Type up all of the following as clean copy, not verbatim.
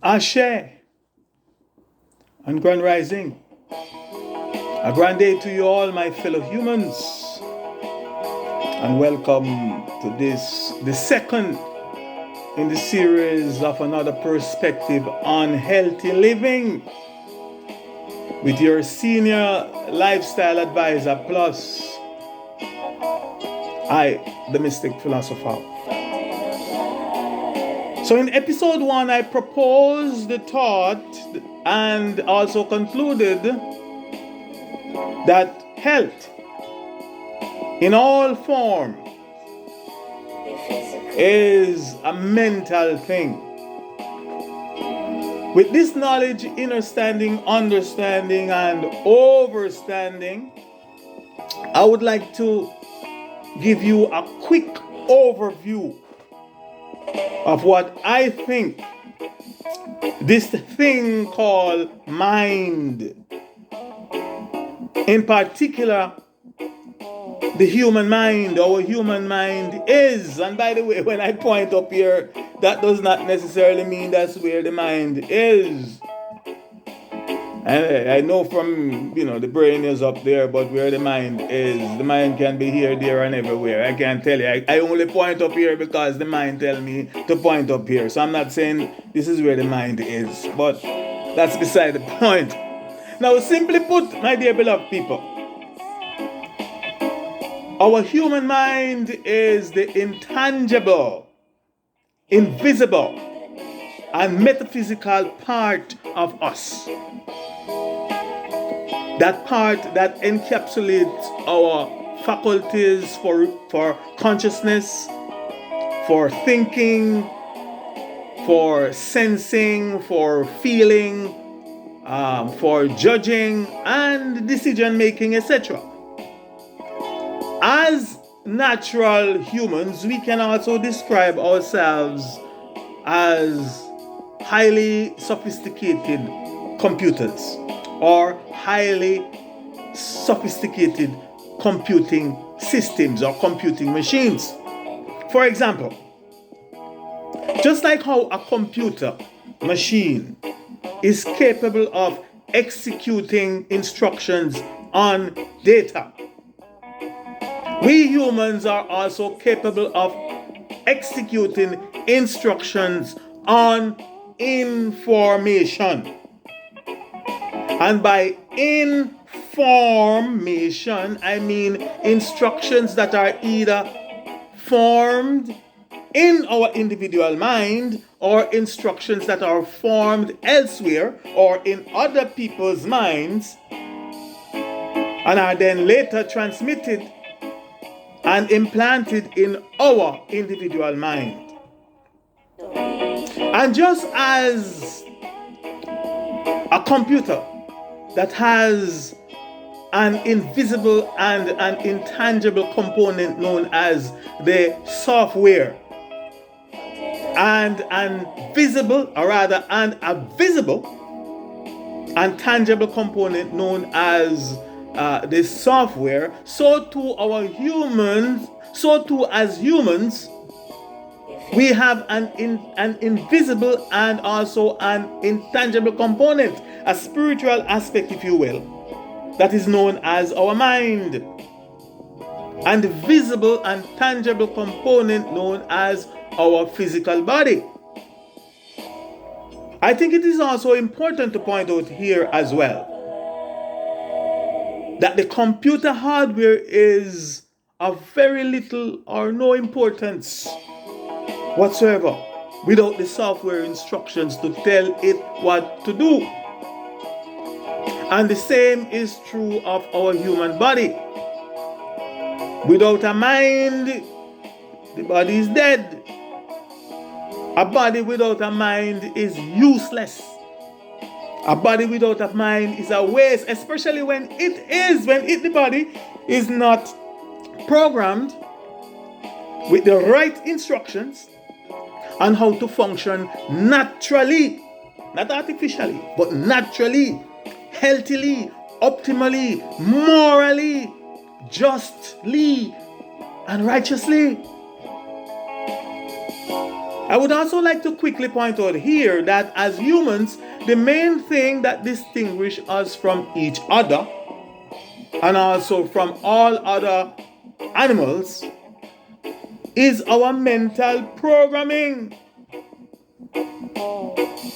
Ashe and Grand Rising. A grand day to you all, my fellow humans, and welcome to the second in the series of another perspective on healthy living with your senior lifestyle advisor plus I, the mystic philosopher. So in episode 1, I proposed the thought and also concluded that health in all form is a mental thing. With this knowledge, understanding, and overstanding, I would like to give you a quick overview of what I think this thing called mind, in particular the human mind, our human mind is. And by the way, when I point up here, that does not necessarily mean that's where the mind is. And I know from, the brain is up there, but where the mind is, the mind can be here, there, and everywhere. I can't tell you. I only point up here because the mind tells me to point up here. So I'm not saying this is where the mind is, but that's beside the point. Now, simply put, my dear beloved people, our human mind is the intangible, invisible, and metaphysical part of us. That part that encapsulates our faculties for consciousness, for thinking, for sensing, for feeling, for judging and decision making, etc. As natural humans, we can also describe ourselves as highly sophisticated computers or highly sophisticated computing systems or computing machines. For example, just like how a computer machine is capable of executing instructions on data, we humans are also capable of executing instructions on information. And by information, I mean instructions that are either formed in our individual mind or instructions that are formed elsewhere or in other people's minds and are then later transmitted and implanted in our individual mind. And just as a computer that has an invisible and an intangible component known as the software, and an visible, or rather an visible and tangible component known as the software, so too as humans, we have an invisible and also an intangible component, a spiritual aspect, if you will, that is known as our mind, and the visible and tangible component known as our physical body. I think it is also important to point out here as well that the computer hardware is of very little or no importance whatsoever without the software instructions to tell it what to do. And the same is true of our human body. Without a mind, the body is dead. A body without a mind is useless. A body without a mind is a waste, especially when the body is not programmed with the right instructions on how to function naturally, not artificially, but naturally, healthily, optimally, morally, justly, and righteously. I would also like to quickly point out here that as humans, the main thing that distinguishes us from each other and also from all other animals is our mental programming.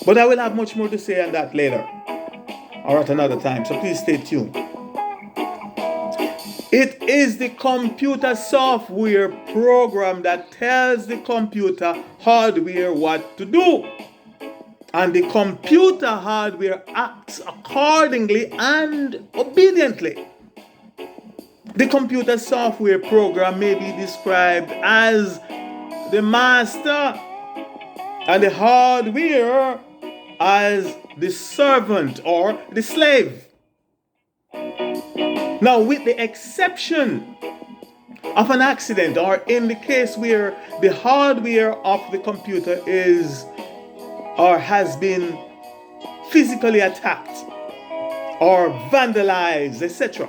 But I will have much more to say on that later or at another time, so please stay tuned. It is the computer software program that tells the computer hardware what to do. And the computer hardware acts accordingly and obediently. The computer software program may be described as the master and the hardware as the servant or the slave. Now, with the exception of an accident or in the case where the hardware of the computer is or has been physically attacked or vandalized, etc.,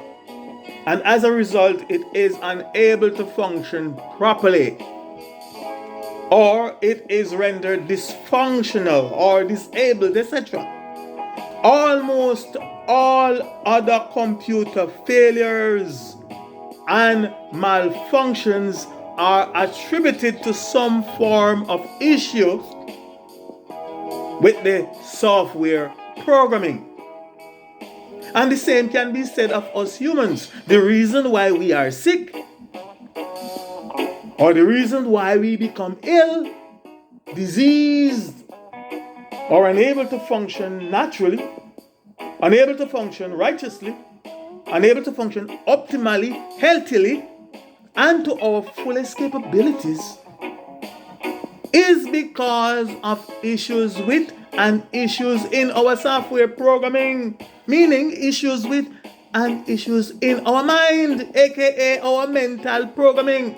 and as a result it is unable to function properly, or it is rendered dysfunctional or disabled, etc. Almost all other computer failures and malfunctions are attributed to some form of issue with the software programming. And the same can be said of us humans. The reason why we are sick, or the reason why we become ill, diseased, or unable to function naturally, unable to function righteously, unable to function optimally, healthily, and to our fullest capabilities, is because of issues with and issues in our software programming, meaning issues with and issues in our mind, aka our mental programming.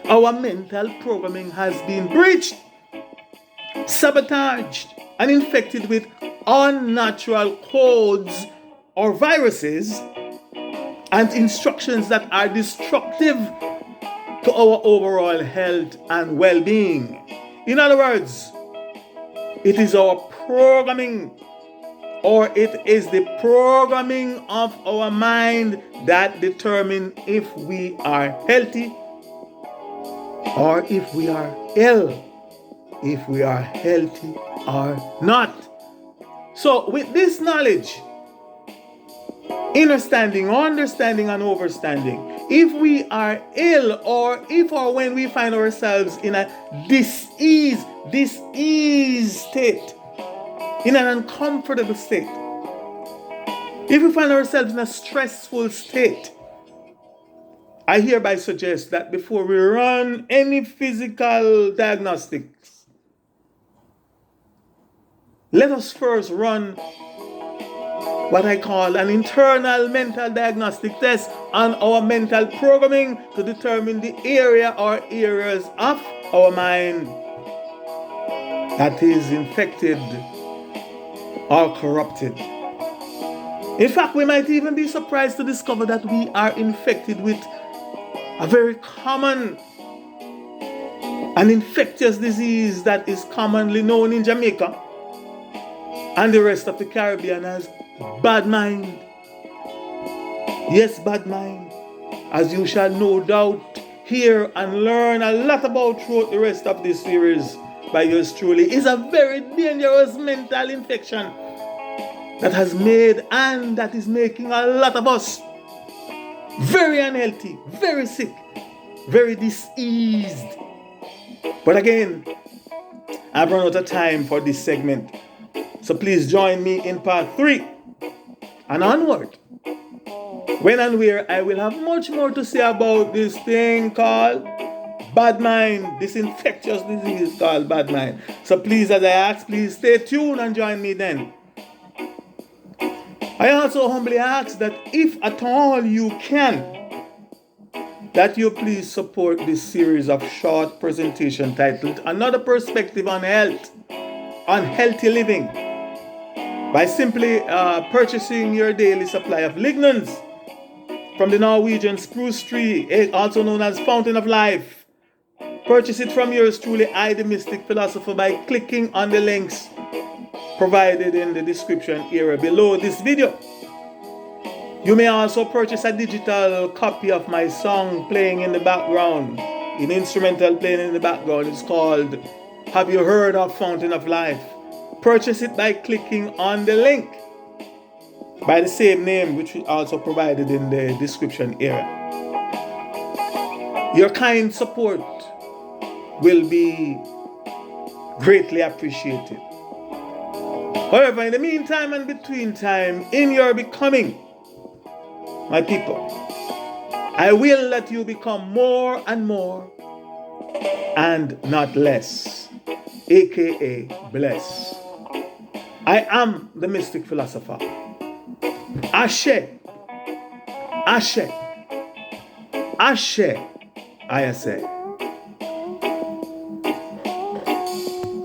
Our mental programming has been breached, sabotaged, and infected with unnatural codes or viruses and instructions that are destructive to our overall health and well-being. In other words, it is our programming, or it is the programming of our mind that determines if we are healthy or if we are ill, if we are healthy or not. So with this knowledge, understanding, and overstanding, if we are ill or if or when we find ourselves in a disease state, in an uncomfortable state, if we find ourselves in a stressful state, I hereby suggest that before we run any physical diagnostics, let us first run what I call an internal mental diagnostic test on our mental programming to determine the area or areas of our mind that is infected or corrupted. In fact, we might even be surprised to discover that we are infected with a very common and infectious disease that is commonly known in Jamaica and the rest of the Caribbean as bad mind. Yes, bad mind, as you shall no doubt hear and learn a lot about throughout the rest of this series by yours truly, is a very dangerous mental infection that has made and that is making a lot of us very unhealthy, very sick, very diseased. But again, I've run out of time for this segment, so please join me in part 3 and onward, when and where I will have much more to say about this thing called bad mind, this infectious disease called bad mind. So please, as I ask, please stay tuned and join me then. I also humbly ask that if at all you can, that you please support this series of short presentation titled Another Perspective on Health, on Healthy Living, by simply purchasing your daily supply of lignans from the Norwegian spruce tree, also known as Fountain of Life, Purchase it from yours truly, I the Mystic Philosopher, by clicking on the links provided in the description area below this video. You may also purchase a digital copy of my song playing in the background, an instrumental playing in the background. It's called Have You Heard of Fountain of Life? Purchase it by clicking on the link by the same name, which we also provided in the description area. Your kind support will be greatly appreciated. However, in the meantime and between time, in your becoming, my people, I will let you become more and more and not less, aka bless. I am the Mystic Philosopher. Ashe, Ashe, Ashe, I say.